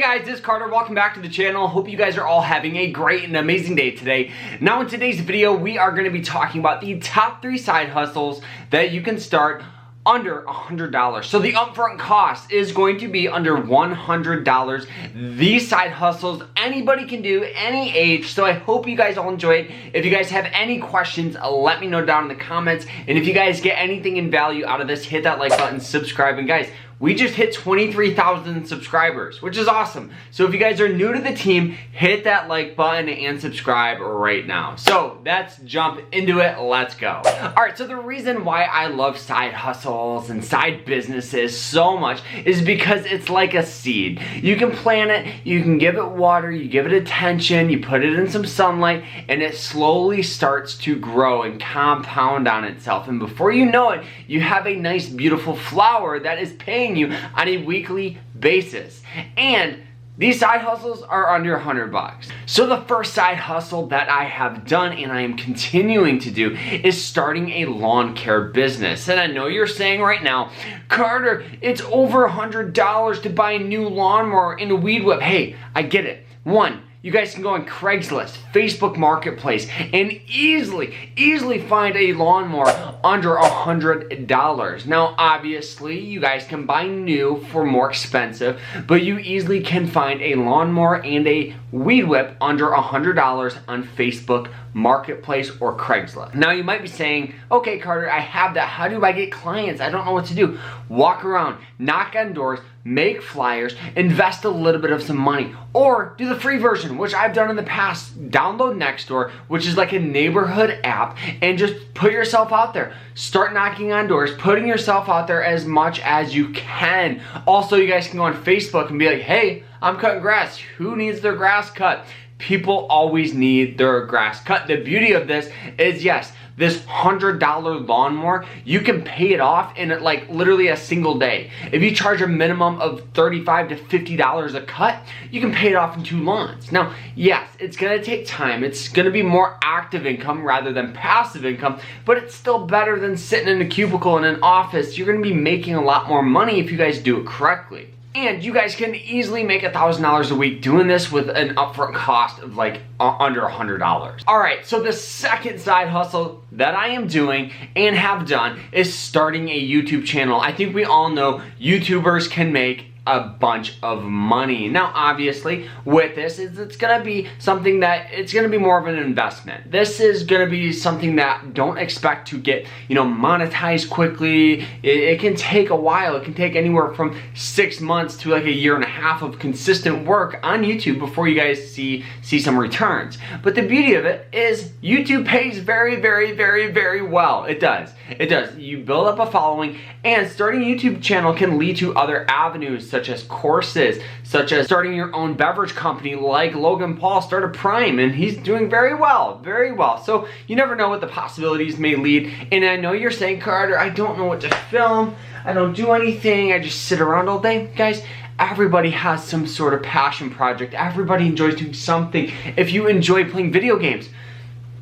guys, this is Carter. Welcome back to the channel. Hope you guys are all having a great and amazing day today. Now in today's video, we are going to be talking about the top 3 side hustles that you can start under $100. So the upfront cost is going to be under $100. These side hustles, anybody can do, any age. So I hope you guys all enjoy it. If you guys have any questions, let me know down in the comments. And if you guys get anything in value out of this, hit that like button, subscribe, and guys, we just hit 23,000 subscribers, which is awesome. So if you guys are new to the team, hit that like button and subscribe right now. So let's jump into it. Let's go. All right, so the reason why I love side hustles and side businesses so much is because it's like a seed. You can plant it, you can give it water, you give it attention, you put it in some sunlight, and it slowly starts to grow and compound on itself. And before you know it, you have a nice, beautiful flower that is paying you on a weekly basis. And these side hustles are under $100. So the first side hustle that I have done and I am continuing to do is starting a lawn care business. And I know you're saying right now, Carter, it's over $100 to buy a new lawnmower and a weed whip. Hey, I get it. One, you guys can go on Craigslist, Facebook Marketplace, and easily find a lawnmower under $100. Now, obviously, you guys can buy new for more expensive, but you easily can find a lawnmower and a weed whip under $100 on Facebook Marketplace or Craigslist. Now, you might be saying, okay, Carter, I have that. How do I get clients? I don't know what to do. Walk around, knock on doors, make flyers, invest a little bit of some money, or do the free version, which I've done in the past. Download Nextdoor, which is like a neighborhood app, and just put yourself out there. Start knocking on doors, putting yourself out there as much as you can. Also, you guys can go on Facebook and be like, hey, I'm cutting grass. Who needs their grass cut? People always need their grass cut. The beauty of this is, yes, this $100 lawnmower, you can pay it off in like literally a single day. If you charge a minimum of $35 to $50 a cut, you can pay it off in 2 lawns. Now, yes, it's gonna take time. It's gonna be more active income rather than passive income, but it's still better than sitting in a cubicle in an office. You're gonna be making a lot more money if you guys do it correctly. And you guys can easily make $1,000 a week doing this with an upfront cost of like under $100. All right, so the second side hustle that I am doing and have done is starting a YouTube channel. I think we all know YouTubers can make a bunch of money. Now, obviously, with this, it's gonna be something that it's gonna be more of an investment. This is gonna be something that don't expect to get, monetized quickly. It can take a while. It can take anywhere from 6 months to like a year and a half of consistent work on YouTube before you guys see some returns. But the beauty of it is YouTube pays very, very, very, very well. It does. It does. You build up a following, and starting a YouTube channel can lead to other avenues such as courses, such as starting your own beverage company like Logan Paul started Prime, and he's doing very well, very well. So you never know what the possibilities may lead. And I know you're saying, Carter, I don't know what to film. I don't do anything. I just sit around all day. Guys, everybody has some sort of passion project. Everybody enjoys doing something. If you enjoy playing video games,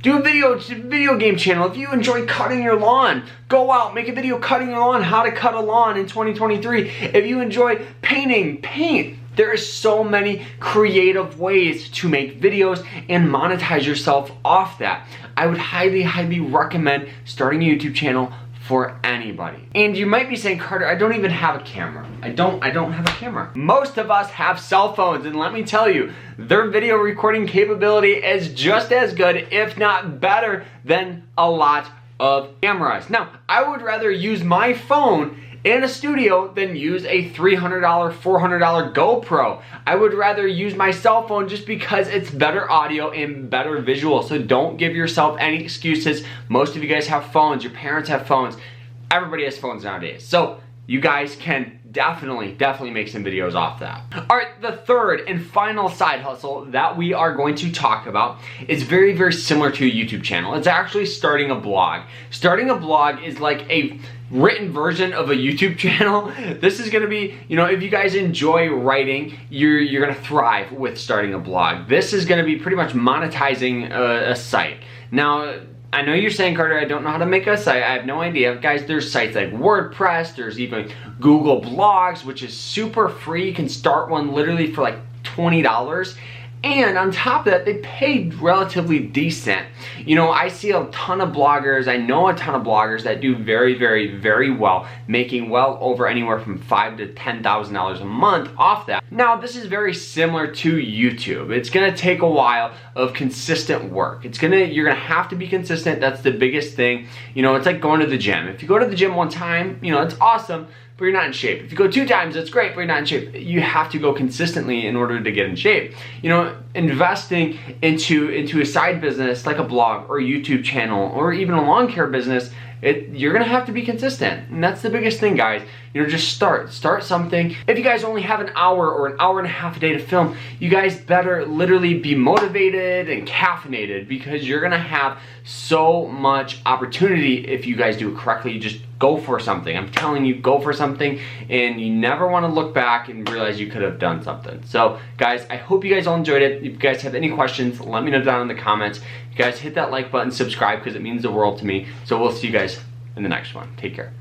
do a video game channel. If you enjoy cutting your lawn, go out, make a video cutting your lawn, how to cut a lawn in 2023. If you enjoy painting, paint. There are so many creative ways to make videos and monetize yourself off that. I would highly, highly recommend starting a YouTube channel for anybody. And you might be saying, Carter, I don't even have a camera. I don't have a camera. Most of us have cell phones, and let me tell you, their video recording capability is just as good, if not better, than a lot of cameras. Now, I would rather use my phone in a studio than use a $300, $400 GoPro. I would rather use my cell phone just because it's better audio and better visual. So don't give yourself any excuses. Most of you guys have phones, your parents have phones. Everybody has phones nowadays. So you guys can definitely make some videos off that. All right, the third and final side hustle that we are going to talk about is very, very similar to a YouTube channel. It's actually starting a blog. Starting a blog is like a written version of a YouTube channel. This is gonna be, if you guys enjoy writing, you're gonna thrive with starting a blog. This is gonna be pretty much monetizing a site. Now, I know you're saying, Carter, I don't know how to make a site. I have no idea. Guys, there's sites like WordPress. There's even Google Blogs, which is super free. You can start one literally for like $20. And on top of that, they paid relatively decent. You know, I see a ton of bloggers, I know a ton of bloggers that do very well, making well over anywhere from $5,000 to $10,000 a month off that. Now, this is very similar to YouTube. It's gonna take a while of consistent work. You're gonna have to be consistent. That's the biggest thing. You know, it's like going to the gym. If you go to the gym one time, you know, it's awesome, but you're not in shape. If you go 2 times, it's great, but you're not in shape. You have to go consistently in order to get in shape. You know, investing into a side business like a blog or a YouTube channel or even a lawn care business, you're gonna have to be consistent. And that's the biggest thing, guys. You know, just start something. If you guys only have an hour or an hour and a half a day to film, you guys better literally be motivated and caffeinated, because you're gonna have so much opportunity if you guys do it correctly. You just go for something. I'm telling you, go for something, and you never wanna look back and realize you could have done something. So guys, I hope you guys all enjoyed it. If you guys have any questions, let me know down in the comments. You guys hit that like button, subscribe, because it means the world to me. So we'll see you guys in the next one. Take care.